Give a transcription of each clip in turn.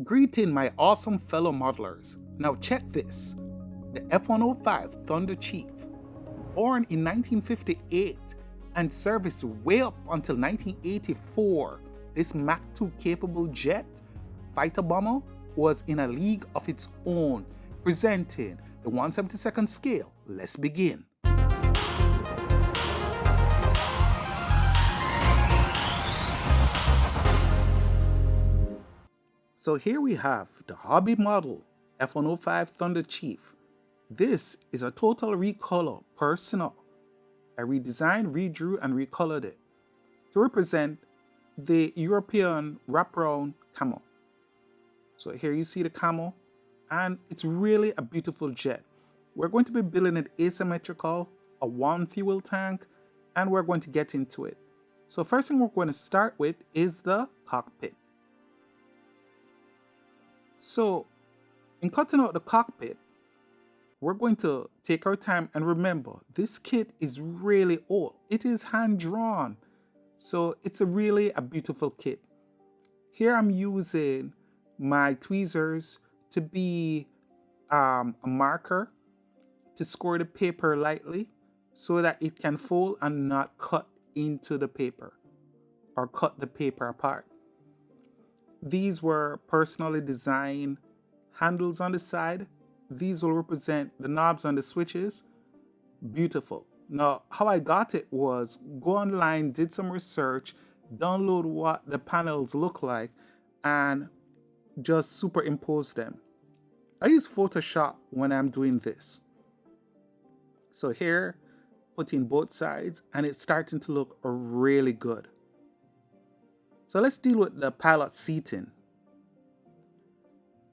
Greeting my awesome fellow modelers. Now check this. The F-105 THUNDERCHIEF, born in 1958 and serviced way up until 1984, this Mach 2 capable jet fighter bomber was in a league of its own, presenting the 1/72nd scale. Let's begin. So here we have the hobby model F-105 THUNDERCHIEF. This is a total recolor personal. I redesigned, redrew, and recolored it to represent the European wraparound camo. So here you see the camo, and it's really a beautiful jet. We're going to be building it asymmetrical, a one fuel tank, and we're going to get into it. So first thing we're going to start with is the cockpit. So in cutting out the cockpit, we're going to take our time and remember this kit is really old. It is hand drawn. So it's really a beautiful kit. Here I'm using my tweezers to be a marker to score the paper lightly so that it can fold and not cut into the paper or cut the paper apart. These were personally designed handles on the side. These will represent the knobs on the switches. Beautiful. Now, how I got it was go online, did some research, download what the panels look like, and just superimpose them. I use Photoshop when I'm doing this. So here, put in both sides, and it's starting to look really good. So let's deal with the pilot seating.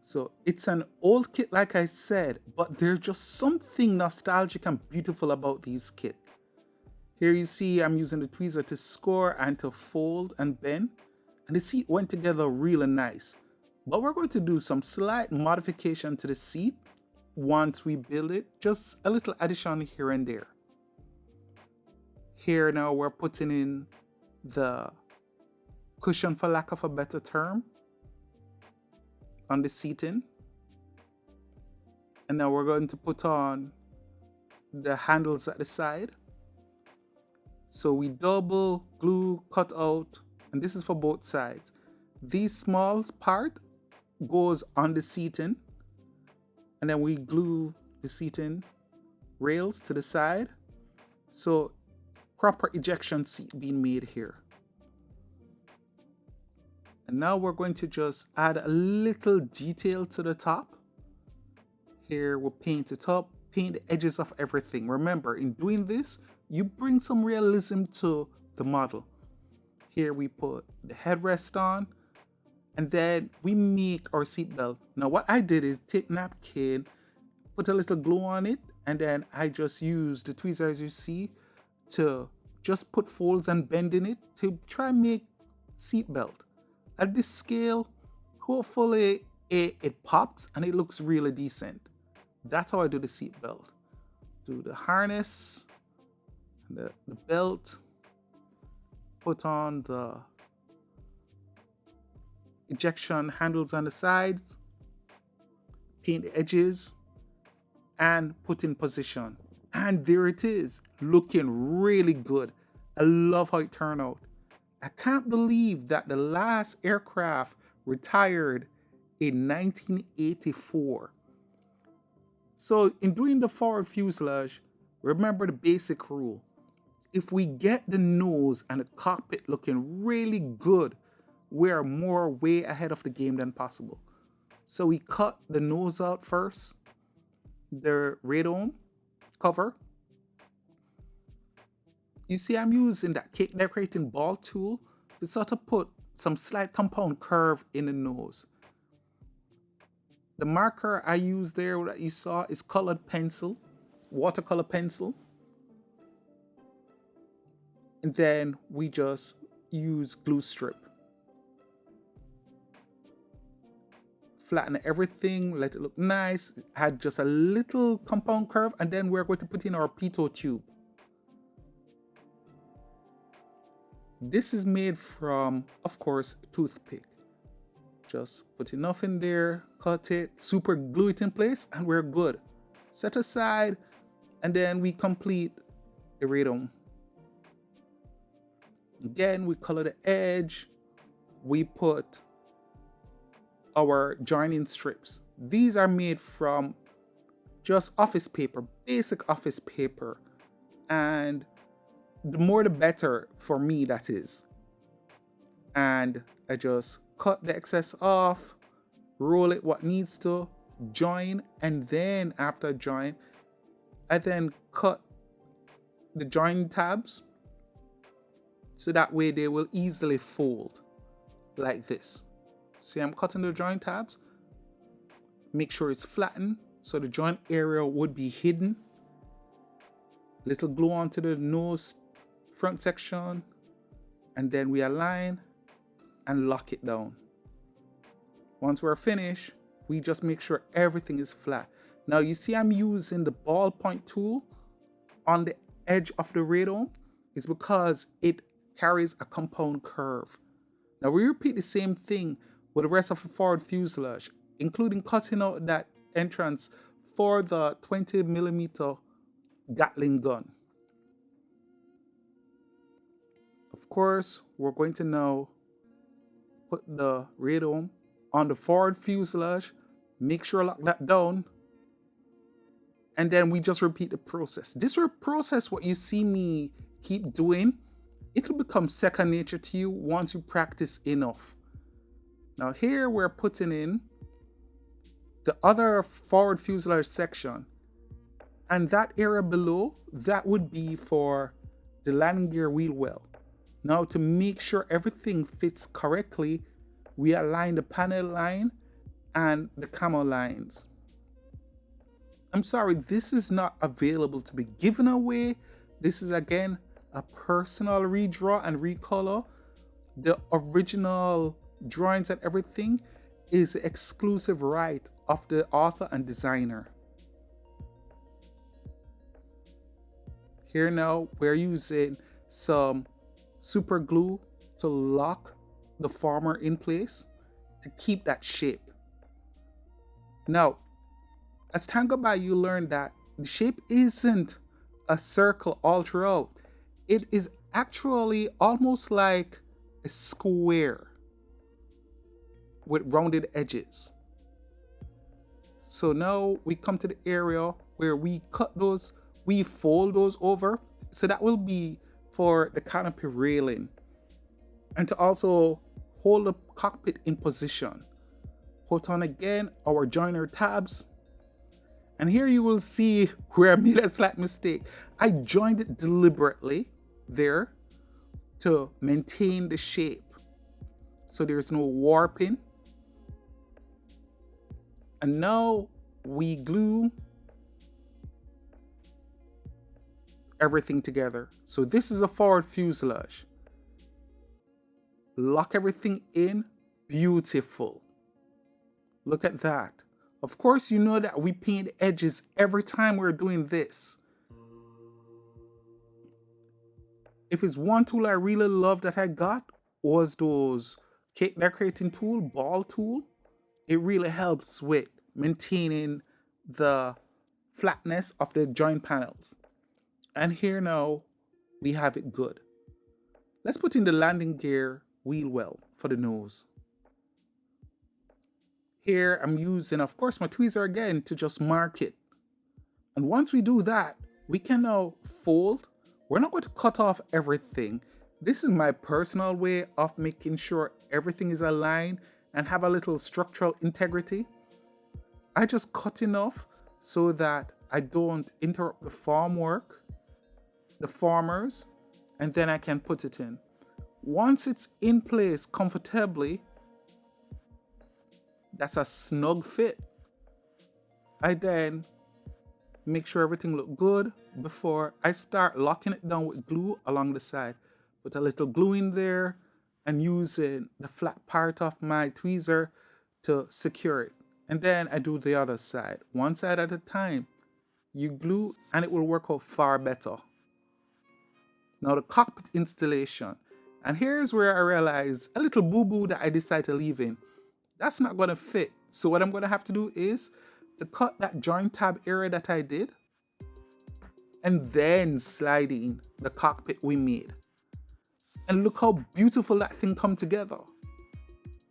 So it's an old kit, like I said, but there's just something nostalgic and beautiful about these kits. Here you see I'm using the tweezer to score and to fold and bend, and the seat went together really nice. But we're going to do some slight modification to the seat once we build it, just a little addition here and there. Here now we're putting in the cushion, for lack of a better term, on the seating. And now we're going to put on the handles at the side. So we double glue, cut out, and this is for both sides. This small part goes on the seating, and then we glue the seating rails to the side. So proper ejection seat being made here. And now we're going to just add a little detail to the top. Here we'll paint it up, paint the edges of everything. Remember, in doing this, you bring some realism to the model. Here we put the headrest on, and then we make our seatbelt. Now what I did is take napkin, put a little glue on it, and then I just used the tweezer, as you see, to just put folds and bend in it to try and make seatbelt. At this scale, hopefully it pops and it looks really decent. That's how I do the seat belt. Do the harness, the belt, put on the ejection handles on the sides, paint the edges, and put in position. And there it is, looking really good. I love how it turned out. I can't believe that the last aircraft retired in 1984. So in doing the forward fuselage, remember the basic rule. If we get the nose and the cockpit looking really good, we're more way ahead of the game than possible. So we cut the nose out first, the radome cover. You see I'm using that cake decorating ball tool to sort of put some slight compound curve in the nose. The marker I used there that you saw is colored pencil, watercolor pencil. And then we just use glue strip. Flatten everything, let it look nice. Add just a little compound curve, and then we're going to put in our pitot tube. This is made from, of course, toothpick. Just put enough in there, cut it, super glue it in place, and we're good. Set aside, and then we complete the radome. Again, we color the edge. We put our joining strips. These are made from just office paper, basic office paper. And the more the better for me, that is. And I just cut the excess off, roll it what needs to, join, and then after join, I then cut the join tabs so that way they will easily fold like this. See, I'm cutting the join tabs. Make sure it's flattened so the joint area would be hidden. Little glue onto the nose front section, and then we align and lock it down. Once we're finished, we just make sure everything is flat. Now you see I'm using the ballpoint tool on the edge of the radome. It's because it carries a compound curve. Now we repeat the same thing with the rest of the forward fuselage, including cutting out that entrance for the 20mm Gatling gun. Of course, we're going to now put the radome on the forward fuselage, make sure lock that down, and then we just repeat the process. This process, what you see me keep doing, it'll become second nature to you once you practice enough. Now here we're putting in the other forward fuselage section, and that area below, that would be for the landing gear wheel well. Now to make sure everything fits correctly, we align the panel line and the camo lines. I'm sorry, this is not available to be given away. This is again a personal redraw and recolor. The original drawings and everything is the exclusive right of the author and designer. Here now we're using some super glue to lock the former in place to keep that shape. Now, as time goes by, you learn that the shape isn't a circle all throughout. It is actually almost like a square with rounded edges. So now we come to the area where we cut those, we fold those over. So that will be for the canopy railing, and to also hold the cockpit in position. Put on again our joiner tabs, and here you will see where I made a slight mistake. I joined it deliberately there to maintain the shape so there's no warping. And now we glue everything together. So this is a forward fuselage. Lock everything in. Beautiful. Look at that. Of course, you know that we paint edges every time we're doing this. If it's one tool I really love that I got, was those cake decorating tool, ball tool. It really helps with maintaining the flatness of the joint panels. And here now we have it good. Let's put in the landing gear wheel well for the nose. Here I'm using, of course, my tweezer again to just mark it. And once we do that, we can now fold. We're not going to cut off everything. This is my personal way of making sure everything is aligned and have a little structural integrity. I just cut enough so that I don't interrupt the form work, the formers, and then I can put it in. Once it's in place comfortably, that's a snug fit. I then make sure everything looks good before I start locking it down with glue along the side. Put a little glue in there and using the flat part of my tweezer to secure it. And then I do the other side, one side at a time. You glue and it will work out far better. Now the cockpit installation. And here's where I realize a little boo-boo that I decided to leave in. That's not going to fit. So what I'm going to have to do is to cut that joint tab area that I did and then slide in the cockpit we made. And look how beautiful that thing come together.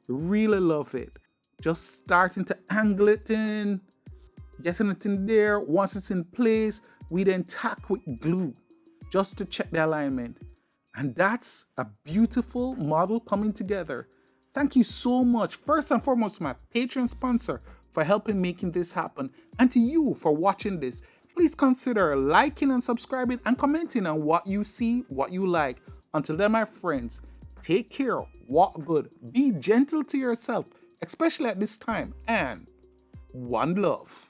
Really love it. Just starting to angle it in, getting it in there. Once it's in place, we then tack with glue just to check the alignment. And that's a beautiful model coming together. Thank you so much, first and foremost, to my Patreon sponsor for helping making this happen, and to you for watching this. Please consider liking and subscribing and commenting on what you see, what you like. Until then, my friends, take care, walk good, be gentle to yourself, especially at this time, and one love.